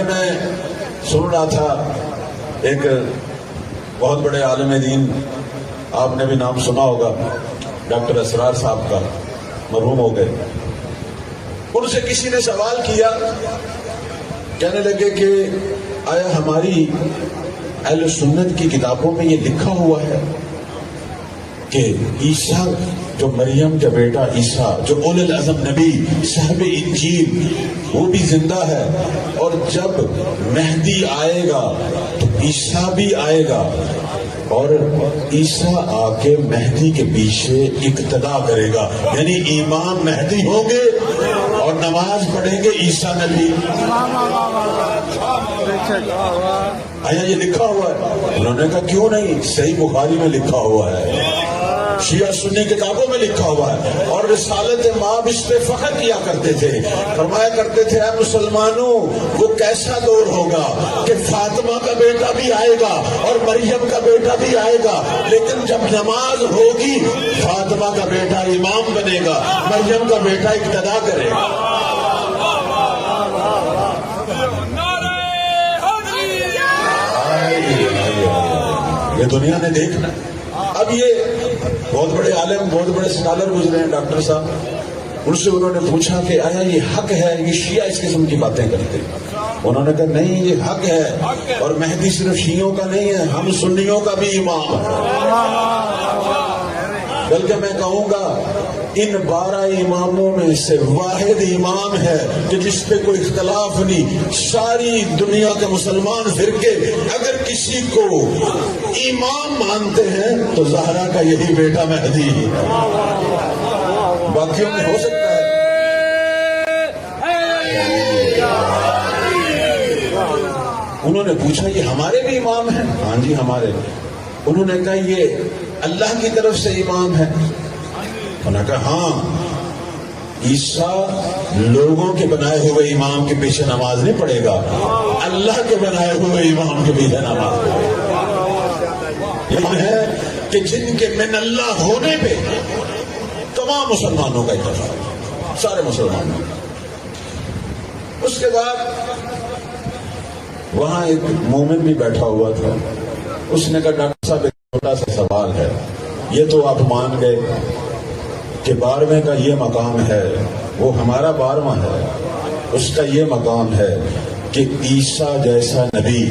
میں سن رہا تھا ایک بہت بڑے عالم دین، آپ نے بھی نام سنا ہوگا، ڈاکٹر اسرار صاحب کا، مرحوم ہو گئے۔ ان سے کسی نے سوال کیا، کہنے لگے کہ آیا ہماری اہل سنت کی کتابوں میں یہ لکھا ہوا ہے کہ عیسیٰ جو مریم کا بیٹا عیسیٰ جو اولو العزم نبی صاحب انجیل وہ بھی زندہ ہے، اور جب مہدی آئے گا تو عیسیٰ بھی آئے گا، اور عیسیٰ آ کے مہدی کے پیچھے اقتدا کرے گا، یعنی امام مہدی ہوں گے اور نماز پڑھیں گے عیسیٰ نبی۔ آیا یہ لکھا ہوا ہے؟ انہوں نے کہا کیوں نہیں، صحیح بخاری میں لکھا ہوا ہے، شیعہ سنی کتابوں میں لکھا ہوا ہے، اور رسالت مآب اس پہ فخر کیا کرتے تھے، فرمایا کرتے تھے اے مسلمانوں وہ کیسا دور ہوگا کہ فاطمہ کا بیٹا بھی آئے گا اور مریم کا بیٹا بھی آئے گا، لیکن جب نماز ہوگی فاطمہ کا بیٹا امام بنے گا، مریم کا بیٹا اقتدا کرے گا۔ یہ دنیا نے دیکھنا۔ اب یہ بہت بڑے عالم، بہت بڑے اسکالر گزرے ہیں ڈاکٹر صاحب، ان سے انہوں نے پوچھا کہ آیا یہ حق ہے؟ یہ شیعہ اس قسم کی باتیں کرتے ہیں۔ انہوں نے کہا نہیں، یہ حق ہے، اور مہدی صرف شیعوں کا نہیں ہے، ہم سنیوں کا بھی امام ہے، بلکہ میں کہوں گا ان 12 اماموں میں سے واحد امام ہے کہ جس پہ کوئی اختلاف نہیں۔ ساری دنیا کے مسلمان فرقے اگر کسی کو امام مانتے ہیں تو زہرا کا یہی بیٹا مہدی ہے، باقیوں میں ہو سکتا ہے۔ انہوں نے پوچھا یہ ہمارے بھی امام ہیں؟ ہاں جی ہمارے۔ انہوں نے کہا یہ اللہ کی طرف سے امام ہے؟ انہوں نے کہا ہاں، عیسیٰ لوگوں کے بنائے ہوئے امام کے پیچھے نماز نہیں پڑھے گا، اللہ کے بنائے ہوئے امام کے پیچھے نماز پڑھے گا۔ یہ ہے کہ جن کے من اللہ ہونے پہ تمام مسلمانوں کا اتفاق، سارے مسلمانوں کا۔ اس کے بعد وہاں ایک مومن بھی بیٹھا ہوا تھا، اس نے کہا ڈاکٹر صاحب ایک چھوٹا سا سوال ہے، یہ تو آپ مان گئے کہ 12ویں کا یہ مقام ہے، وہ ہمارا 12واں ہے، اس کا یہ مقام ہے کہ عیسیٰ جیسا نبی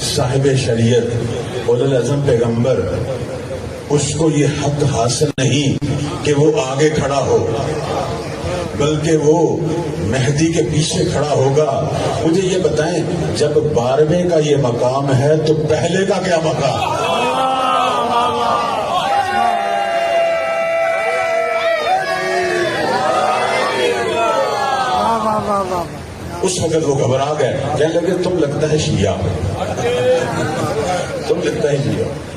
صاحب شریعت اولو العزم پیغمبر، اس کو یہ حق حاصل نہیں کہ وہ آگے کھڑا ہو، بلکہ وہ مہدی کے پیچھے کھڑا ہوگا۔ مجھے یہ بتائیں جب 12ویں کا یہ مقام ہے تو پہلے کا کیا مقام؟ اس وقت وہ گھبرا گئے، کہنے لگے تم لگتا ہے شیعہ، تم لگتا ہے شیعہ۔